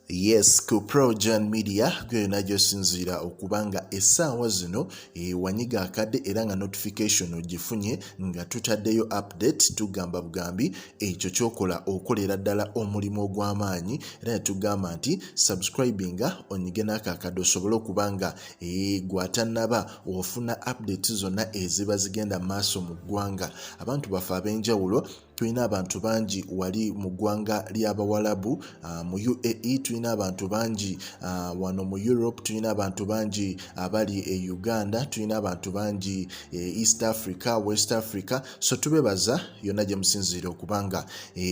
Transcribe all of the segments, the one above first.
Yes, ku Projan Media gwe najyo sinzira okubanga essaawa zino wanyiga akadde era nga notification ogifunye nga tutaddeyo update tugamba bugambi ekyo kyokola okolera ddala omulimu ogw'amaanyi era tugamba nti subscribinga onyige n'akakadde osobole okubanga gw'atannaba ofuna update zonna eziba zigenda maaso mu ggwanga. Abantu baffe ab'enjawulo tulina abantu bangi wali mu ggwanga ly'Abawalabu mu UAE, tulina abantu bangi wano mu Europe, tulina abantu bangi abali e Uganda, tulina abantu bangi East Africa, West Africa. So tubebaza yonna gye musinzira okubanga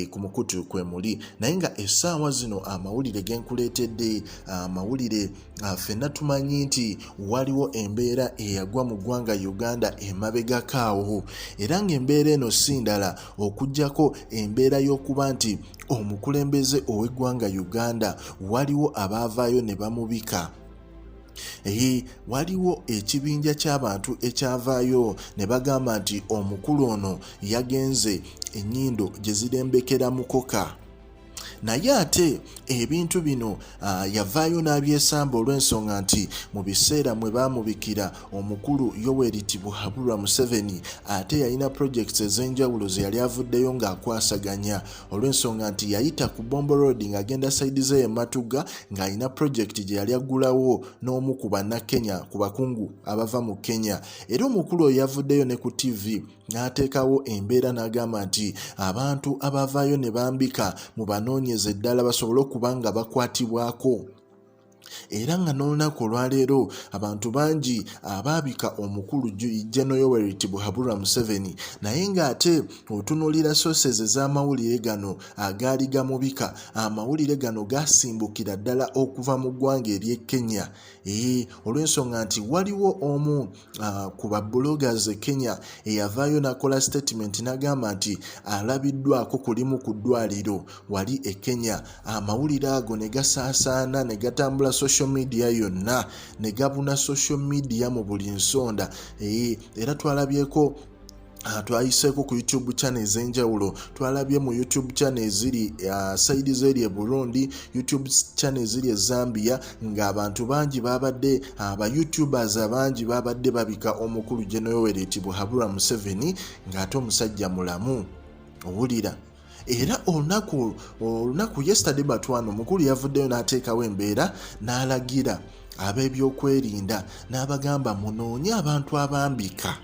ku mukutu kwe muli. Naye nga essaawa zino amawulire genkuleetedde amawulire ffenna tumanyi nti waliwo embeera eyagwa mu ggwanga Uganda emabegakaawo, era ng'embeera eno si ndala okuggyako embeera y'okuba nti omukulembeze ow'eggwanga Uganda waliwo abaavaayo ne bamubika. Waliwo ekibinja ky'abantu ekyavaayo ne bagamba nti omukulu ono yagenze ennyindo gye zirembekera mukoka. Naye ate ebintu bino yavaayo n'abyesamba olw'ensonga nti mu biseera mwe baamubikira omukulu Yoweri Tibuhaburwa Museveni ate yalina projects ez'enjawulo ze yali avuddeyo ng'akwasaganya, olw'ensonga nti yayita ku Bombo Road ng'agenda sayidi ze Matuga ng'alina project gye yali aggulawo n'omu ku bannakenya ku bakungu abava mu Kenya. Era omukulu oyo yavuddeyo ne ku TV n'ateekawo embeera n'agamba nti abantu abavaayo ne bambika mu banoonyeze eddala basobole okuba nga bakwatibwako. Era nga n'olunaku olwaleero abantu bangi abaabika omukulu General Yoweri Tibuhaburwa Museveni, naye ng'ate otunuulira sources ez'amawulire gano agaali gamubika, amawulire gano gasimbukira ddala okuva mu ggwanga ery'e Kenya. Olw'ensonga nti waliwo omu ku bloggers e Kenya eyavaayo n'akola statement n'agamba nti alabiddwako kulimu ku ddwaliro wali e Kenya. Amawulire ago ne gasaasaana ne gatambula social media yonna, ne gabuna social media mu buli nsonda. Era twalabyeko twayiseeko ku YouTube channel ez'enjawulo, twalabye mu YouTube channel eziri side zeri e Burundi, YouTube channel eziri e Zambia, ng'abantu bangi babadde aba YouTubers abangi babadde babika omukulu General Yoweri Tibuhaburwa Museveni ng'ate omusajja mulamu. Owulira. Era olunaku yesterday batwano omukulu yavuddeyo n'ateekawo embeera n'alagira ab'ebyokwerinda n'abagamba munoonye abantu abambika.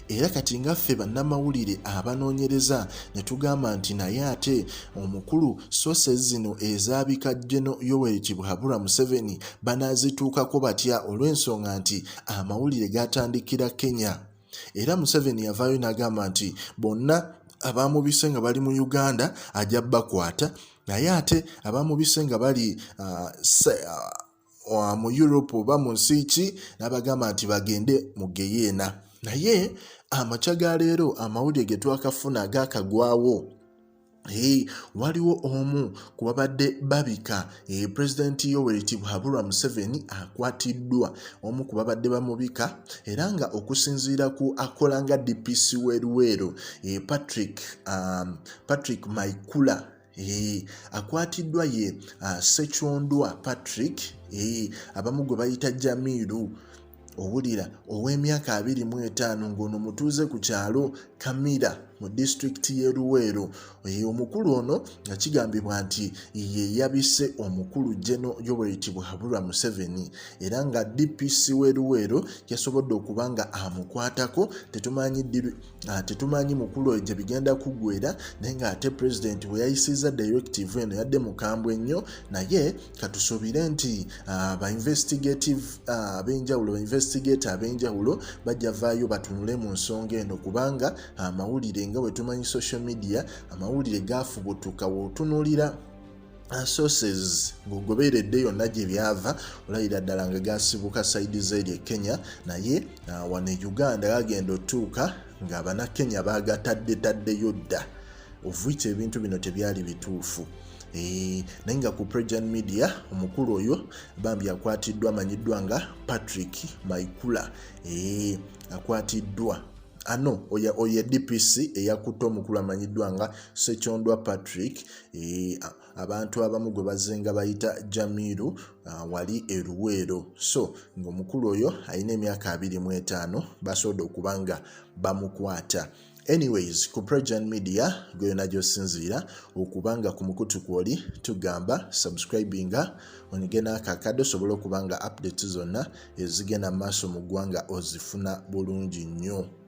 Era kati nga ffe bannamawulire abanoonyereza ne tugamba nti naye ate omukulu sources zino ezaabika General Yoweri Tibuhaburwa Museveni banaazituukako batya, olw'ensonga nti amawulire gatandikira Kenya. Era Museveni yavaayo n'agamba nti bonna abamubise nga bali mu Uganda ajja bakwata, naye ate abamubise nga bali mu Europe oba mu nsi ki n'abagamba nti bagende mu Geyeena. Naye amakya ga leero amawulire ge twakafuna agaakagwawo. Waliwo omu ku babadde babika President Yoweri Tibuhaburwa Museveni akwatiddwa, omu ku babadde bamubika, era nga okusinziira ku akola nga DPC w'Eruweero Patrick Maikula akwatiddwa ye Ssekyondwa Patrick, abamu gwe bayita Jamiru. Owulira, ow'emyaka 25 ng'ono mutuuze ku kyalo Kamira mu district y'e Luweero. Omukulu ono nga kigambibwa nti ye yabise omukulu General Yoweri Tibuhaburwa Museveni, era nga DPC w'e Luweero yasobodde okuba nga amukwatako. Tetumanyi mukulu oyo gye bigenda kuggwera, naye ng'ate president we yayisizza directive eno yadde mukambwe nnyo. Naye katusuubire nti investigator ab'enjawulo bajja vaayo batunule mu nsonga eno, kubanga amawulire nga bwe tumanyi social media, amawulire gaafubutuka w'otunuulira sources ng'ogoberedde yonna gye byava, olayira ddala nga gaasibuka sayidi z'eri e Kenya, naye wano e Uganda gagenda otuuka ng'Abannakenya bagataddeyo dda, ovuite ebintu bino tebyali bituufu. Naye nga ku Projan Media omukulu oyo bambi akwatiddwa, amanyiddwa nga Patrick Maikula. Akwatiddwa oye DPC eyakutte omukulu amanyiddwa nga Ssekyondwa Patrick. abantu abamu gwe bazenga bayita Jamiru wali eruweero. So ng'omukulu oyo alina emyaka 25 basobola okubanga bamukwata. Anyways, ku Prejan Media gwe yona gy'osinziira okubanga ku mukutu kwoli tugamba subscribinga onige n'akakado osobola okubanga updates zonna ezigenda mu maaso mu ggwanga ozifuna bulungi nnyo.